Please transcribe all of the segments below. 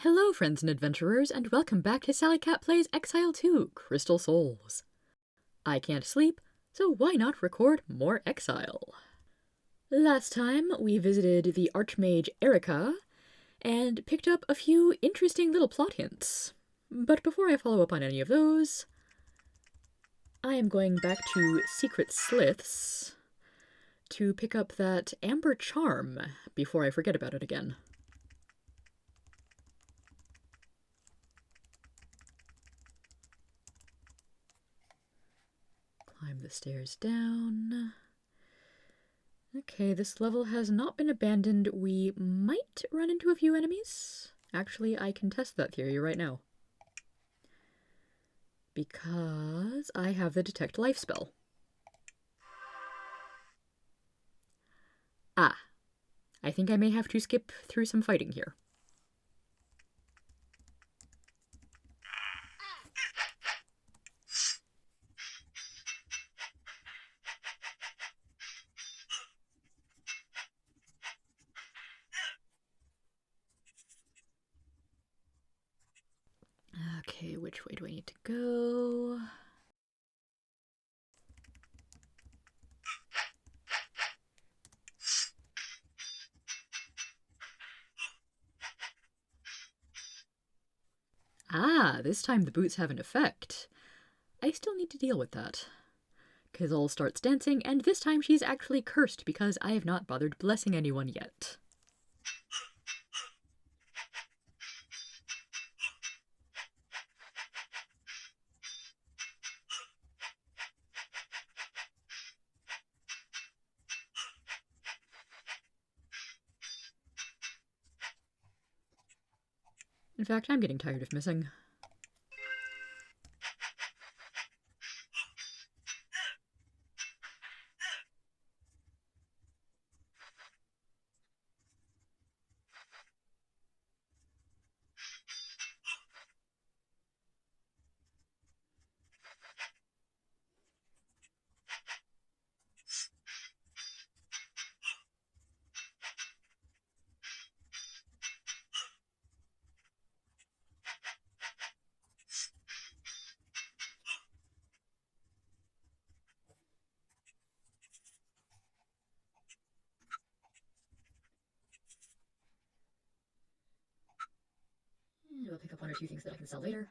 Hello, friends and adventurers, and welcome back to Sally Cat Plays Exile 2, Crystal Souls. I can't sleep, so why not record more Exile? Last time, we visited the Archmage Erica, and picked up a few interesting little plot hints. But before I follow up on any of those, I am going back to Secret Sliths to pick up that Amber Charm before I forget about it again. Climb the stairs down. Okay, this level has not been abandoned. We might run into a few enemies. Actually, I can test that theory right now. Because I have the Detect Life spell. Ah, I think I may have to skip through some fighting here. Okay, which way do I need to go? Ah, this time the boots have an effect. I still need to deal with that. Kizol starts dancing, and this time she's actually cursed because I have not bothered blessing anyone yet. In fact, I'm getting tired of missing. I'll pick up one or two things that I can sell later.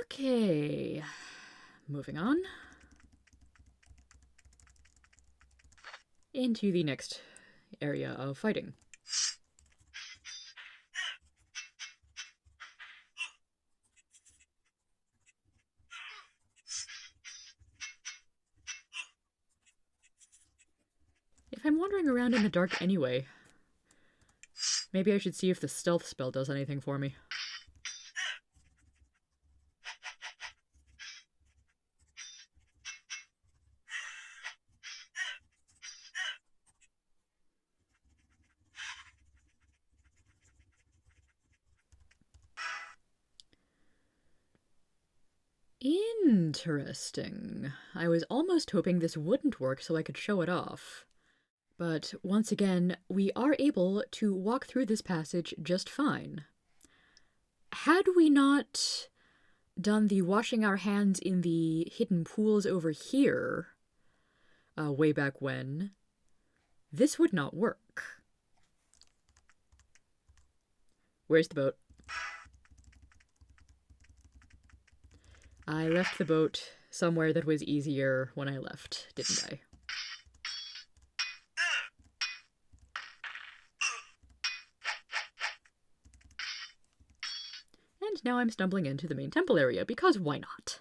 Okay, moving on. Into the next area of fighting. If I'm wandering around in the dark anyway, maybe I should see if the stealth spell does anything for me. Interesting. I was almost hoping this wouldn't work so I could show it off. But once again, we are able to walk through this passage just fine. Had we not done the washing our hands in the hidden pools over here, way back when, this would not work. Where's the boat? I left the boat somewhere that was easier when I left, didn't I? And now I'm stumbling into the main temple area, because why not?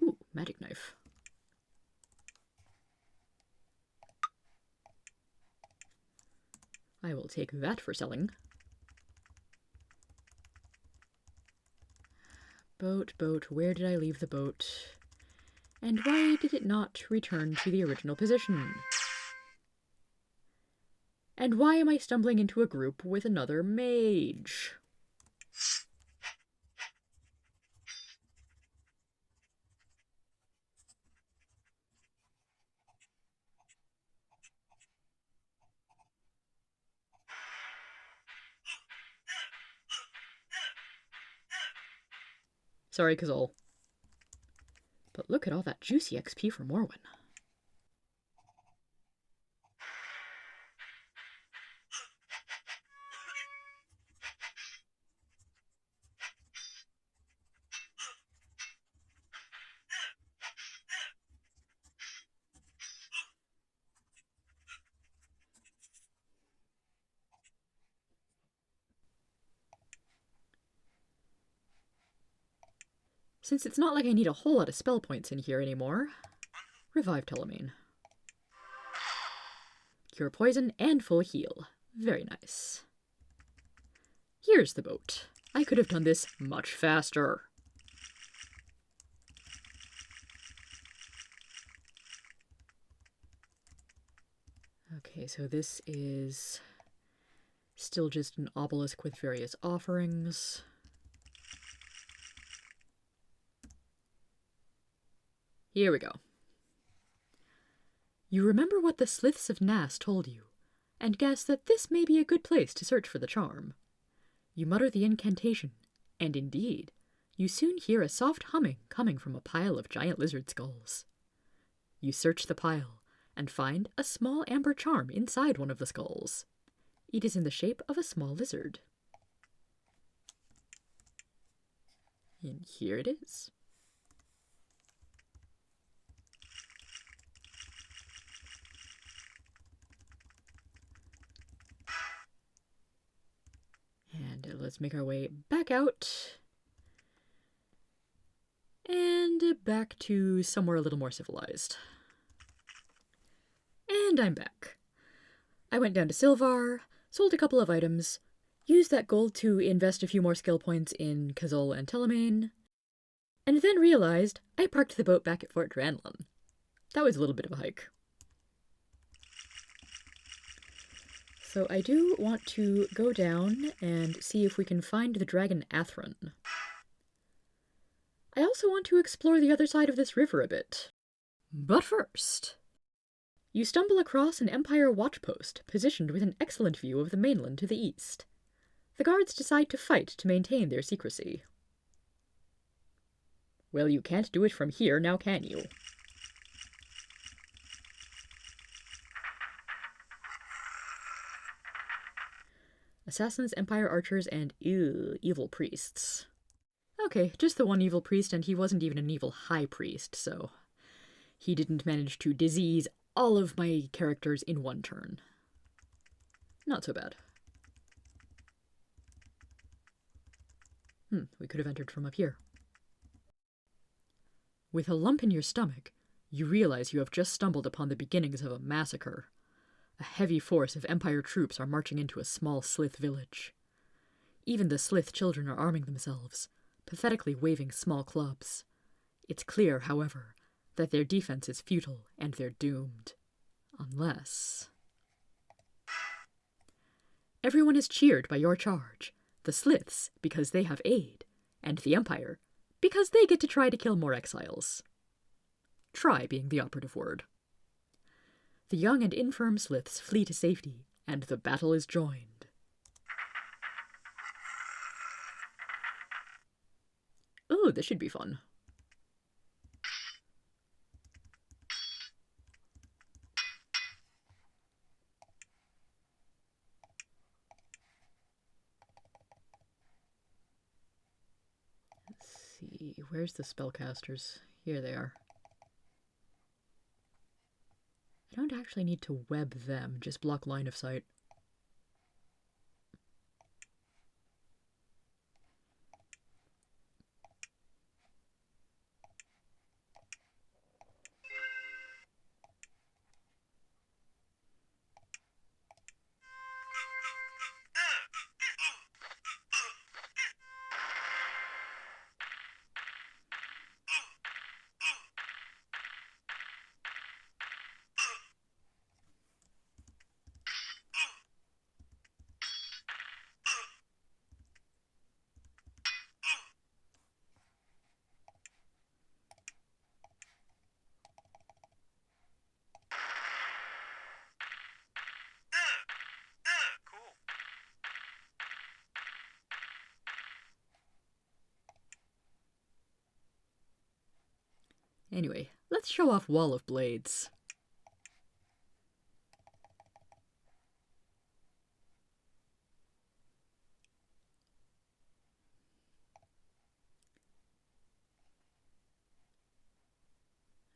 Ooh, magic knife. I will take that for selling. Boat, boat, where did I leave the boat? And why did it not return to the original position? And why am I stumbling into a group with another mage? Sorry, Kazol. But look at all that juicy XP for Morwen. Since it's not like I need a whole lot of spell points in here anymore, revive Telemane. Cure poison and full heal. Very nice. Here's the boat. I could have done this much faster. Okay, so this is still just an obelisk with various offerings. Here we go. You remember what the Sliths of Nass told you, and guess that this may be a good place to search for the charm. You mutter the incantation, and indeed, you soon hear a soft humming coming from a pile of giant lizard skulls. You search the pile, and find a small amber charm inside one of the skulls. It is in the shape of a small lizard. And here it is. And let's make our way back out. And back to somewhere a little more civilized. And I'm back. I went down to Silvar, sold a couple of items, used that gold to invest a few more skill points in Kazol and Telemane, and then realized I parked the boat back at Fort Dranlin. That was a little bit of a hike. So I do want to go down and see if we can find the dragon Athron. I also want to explore the other side of this river a bit. But first, you stumble across an Empire watchpost positioned with an excellent view of the mainland to the east. The guards decide to fight to maintain their secrecy. Well, you can't do it from here, now can you? Assassins, Empire archers, and evil priests. Okay, just the one evil priest, and he wasn't even an evil high priest, so he didn't manage to disease all of my characters in one turn. Not so bad. We could have entered from up here. With a lump in your stomach, you realize you have just stumbled upon the beginnings of a massacre. A heavy force of Empire troops are marching into a small Slith village. Even the Slith children are arming themselves, pathetically waving small clubs. It's clear, however, that their defense is futile and they're doomed. Unless... Everyone is cheered by your charge. The Sliths, because they have aid, and the Empire, because they get to try to kill more exiles. Try being the operative word. The young and infirm Sliths flee to safety, and the battle is joined. Oh, this should be fun. see, where's the spellcasters? Here they are. I don't actually need to web them, just block line of sight. Anyway, let's show off Wall of Blades.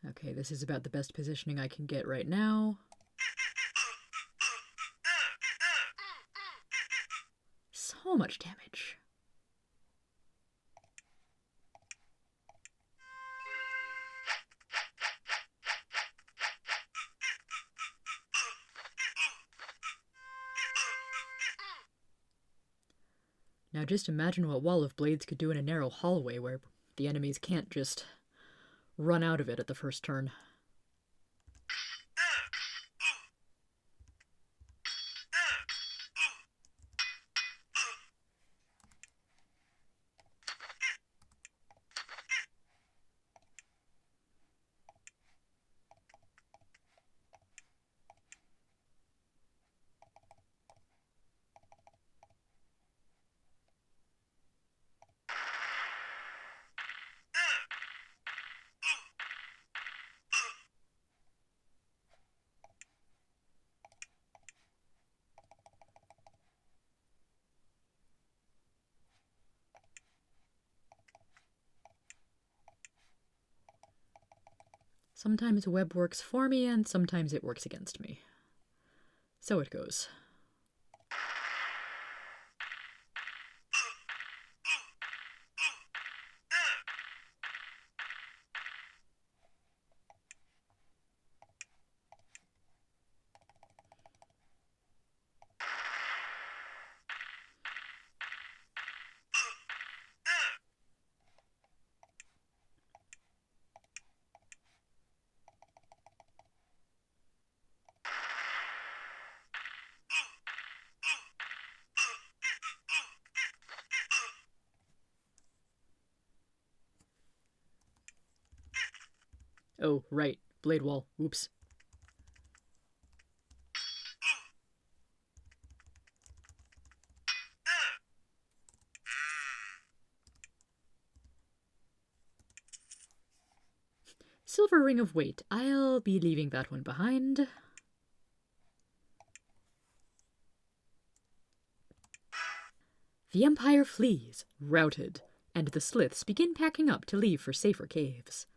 Okay, this is about the best positioning I can get right now. So much damage. Now just imagine what Wall of Blades could do in a narrow hallway where the enemies can't just run out of it at the first turn. Sometimes web works for me, and sometimes it works against me. So it goes. Oh, right. Blade wall. Oops. Silver Ring of Weight. I'll be leaving that one behind. The Empire flees, routed, and the Sliths begin packing up to leave for safer caves.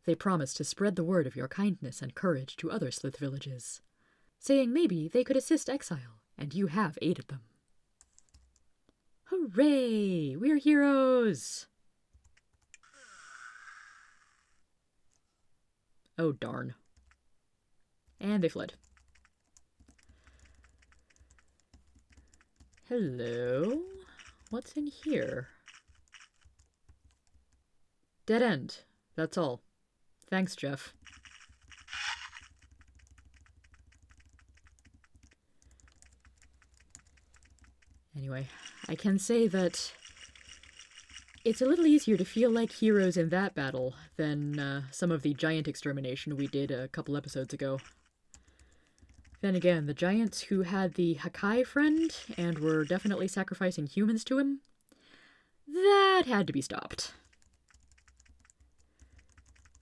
They promise to spread the word of your kindness and courage to other Slith villages, saying maybe they could assist Exile, and you have aided them. Hooray! We're heroes! Oh darn. And they fled. Hello? What's in here? Dead end. That's all. Thanks, Jeff. Anyway, I can say that it's a little easier to feel like heroes in that battle than some of the giant extermination we did a couple episodes ago. Then again, the giants who had the Hakai friend and were definitely sacrificing humans to him, that had to be stopped.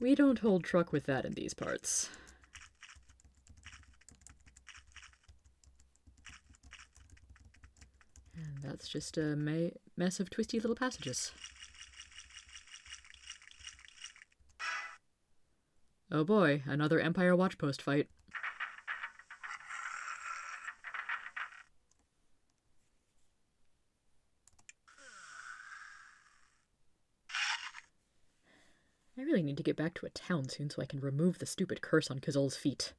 We don't hold truck with that in these parts. And that's just a mess of twisty little passages. Oh boy, another Empire Watchpost fight. I really need to get back to a town soon so I can remove the stupid curse on Kazol's feet.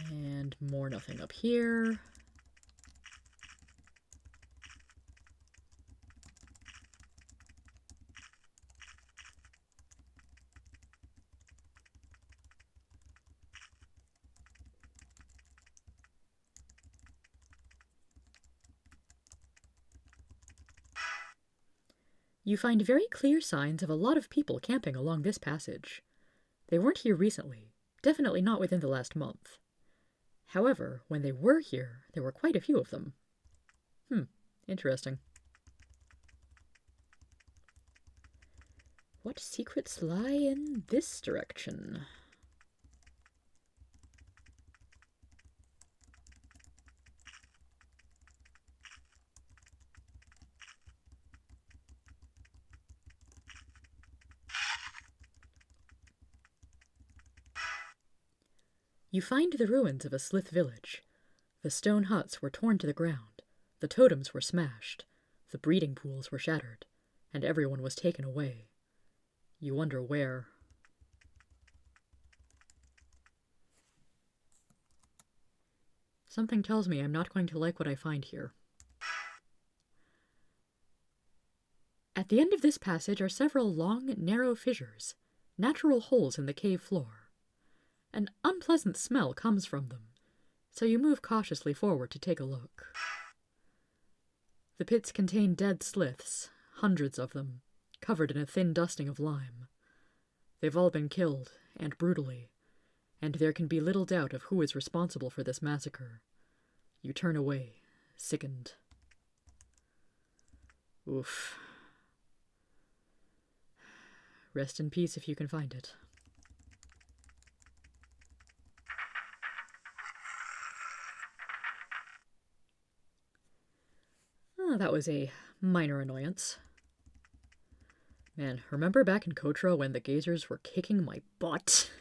And more nothing up here. You find very clear signs of a lot of people camping along this passage. They weren't here recently, definitely not within the last month. However, when they were here, there were quite a few of them. Interesting. What secrets lie in this direction? You find the ruins of a Slith village. The stone huts were torn to the ground, the totems were smashed, the breeding pools were shattered, and everyone was taken away. You wonder where. Something tells me I'm not going to like what I find here. At the end of this passage are several long, narrow fissures, natural holes in the cave floor. An unpleasant smell comes from them, so you move cautiously forward to take a look. The pits contain dead sliths, hundreds of them, covered in a thin dusting of lime. They've all been killed, and brutally, and there can be little doubt of who is responsible for this massacre. You turn away, sickened. Oof. Rest in peace if you can find it. Oh, that was a minor annoyance. Man, remember back in Kotra when the gazers were kicking my butt?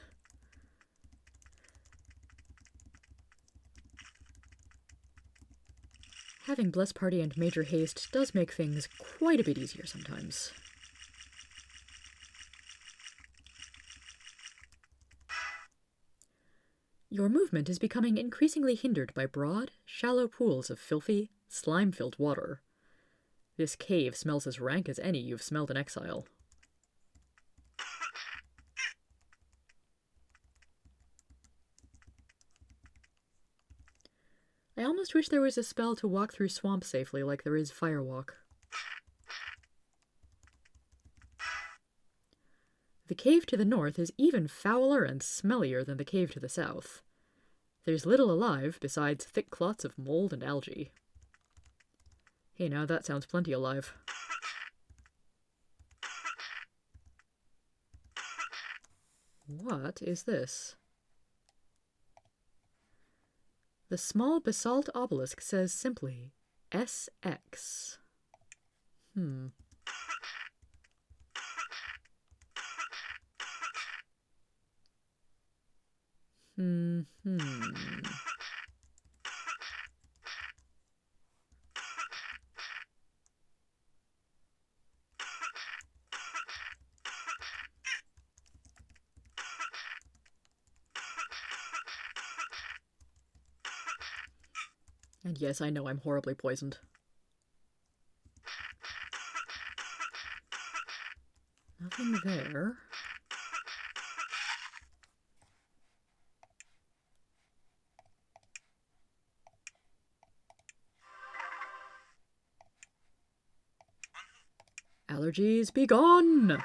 Having Bless Party and Major Haste does make things quite a bit easier sometimes. Your movement is becoming increasingly hindered by broad, shallow pools of filthy, slime-filled water. This cave smells as rank as any you've smelled in Exile. I almost wish there was a spell to walk through swamp safely like there is Firewalk. The cave to the north is even fouler and smellier than the cave to the south. There's little alive besides thick clots of mold and algae. Hey, now that sounds plenty alive. What is this? The small basalt obelisk says simply, SX. And yes, I know I'm horribly poisoned. Nothing there. Allergies be gone!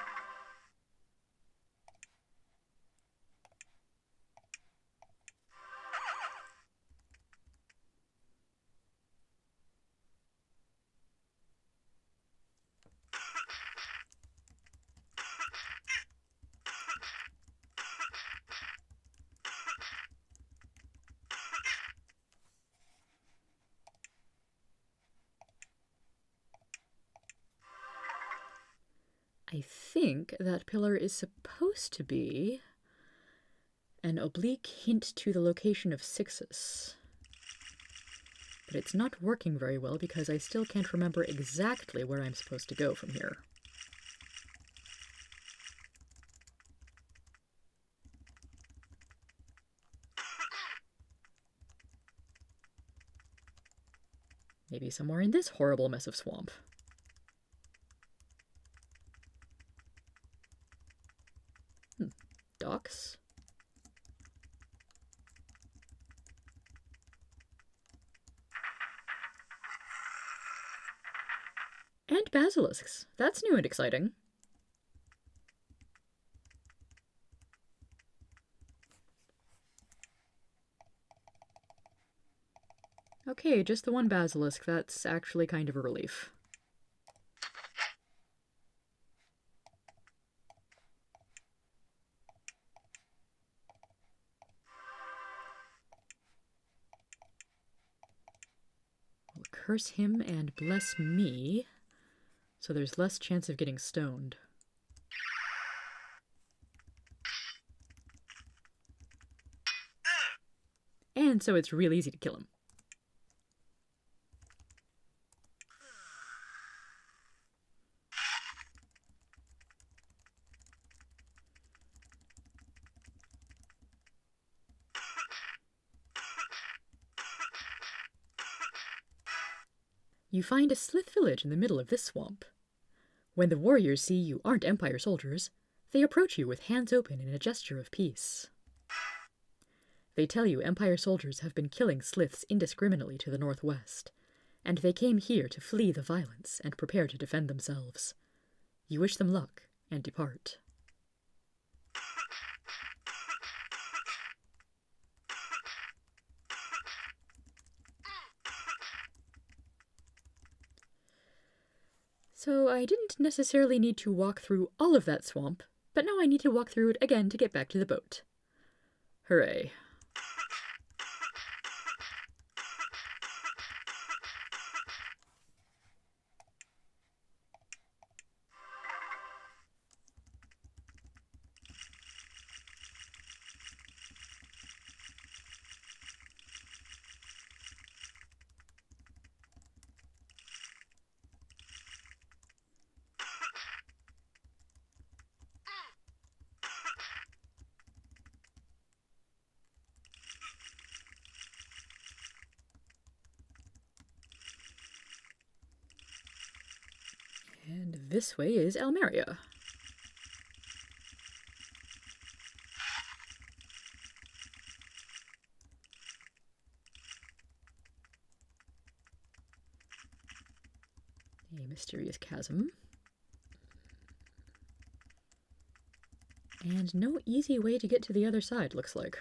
I think that pillar is supposed to be an oblique hint to the location of Sixus. But it's not working very well because I still can't remember exactly where I'm supposed to go from here. Maybe somewhere in this horrible mess of swamp. Docks? And basilisks. That's new and exciting. Okay, just the one basilisk. That's actually kind of a relief. We'll curse him and bless me, so there's less chance of getting stoned. And so it's real easy to kill him. You find a Slith village in the middle of this swamp. When the warriors see you aren't Empire soldiers, they approach you with hands open in a gesture of peace. They tell you Empire soldiers have been killing Sliths indiscriminately to the northwest, and they came here to flee the violence and prepare to defend themselves. You wish them luck and depart. So I didn't necessarily need to walk through all of that swamp, but now I need to walk through it again to get back to the boat. Hooray. And this way is Almeria. A mysterious chasm. And no easy way to get to the other side, looks like.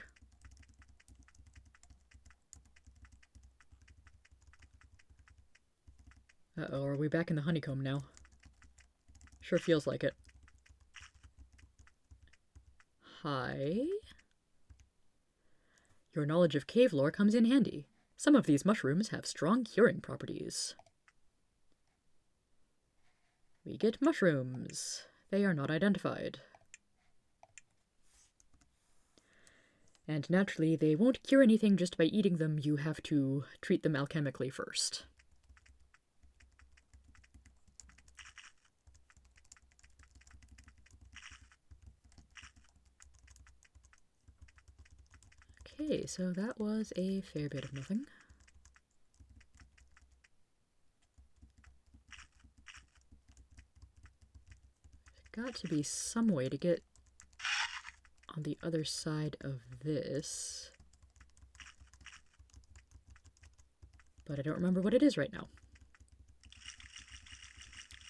Uh-oh, are we back in the honeycomb now? Sure feels like it. Hi? Your knowledge of cave lore comes in handy. Some of these mushrooms have strong curing properties. We get mushrooms. They are not identified. And naturally, they won't cure anything just by eating them. You have to treat them alchemically first. Okay, so that was a fair bit of nothing. There's got to be some way to get on the other side of this. But I don't remember what it is right now.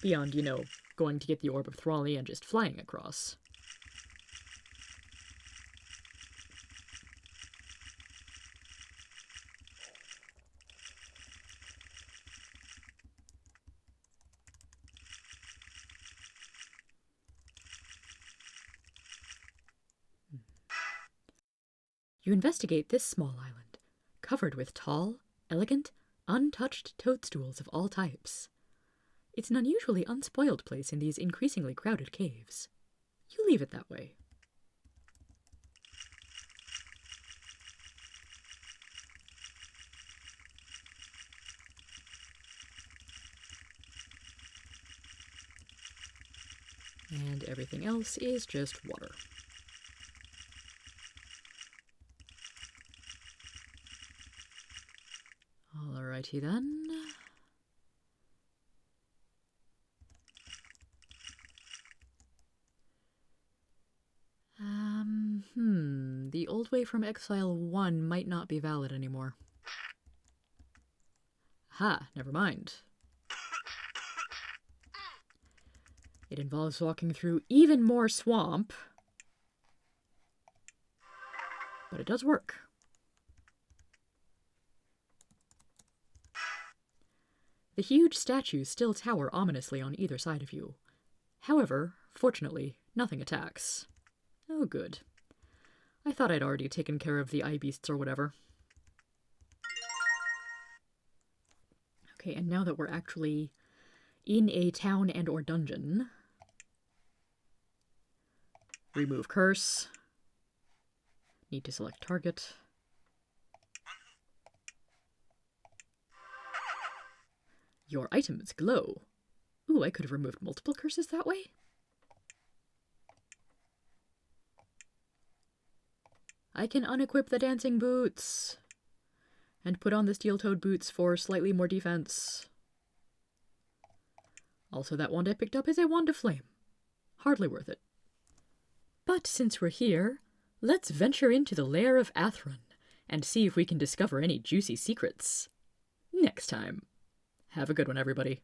Beyond, you know, going to get the Orb of Thrally and just flying across. You investigate this small island, covered with tall, elegant, untouched toadstools of all types. It's an unusually unspoiled place in these increasingly crowded caves. You leave it that way. And everything else is just water. Alrighty then. The old way from Exile 1 might not be valid anymore. Ha, never mind. It involves walking through even more swamp, but it does work. The huge statues still tower ominously on either side of you. However, fortunately, nothing attacks. Oh, good. I thought I'd already taken care of the eye beasts or whatever. Okay, and now that we're actually in a town and or dungeon, remove curse. Need to select target. Your items glow. Ooh, I could have removed multiple curses that way? I can unequip the dancing boots and put on the steel-toed boots for slightly more defense. Also, that wand I picked up is a wand of flame. Hardly worth it. But since we're here, let's venture into the lair of Athron and see if we can discover any juicy secrets. Next time. Have a good one, everybody.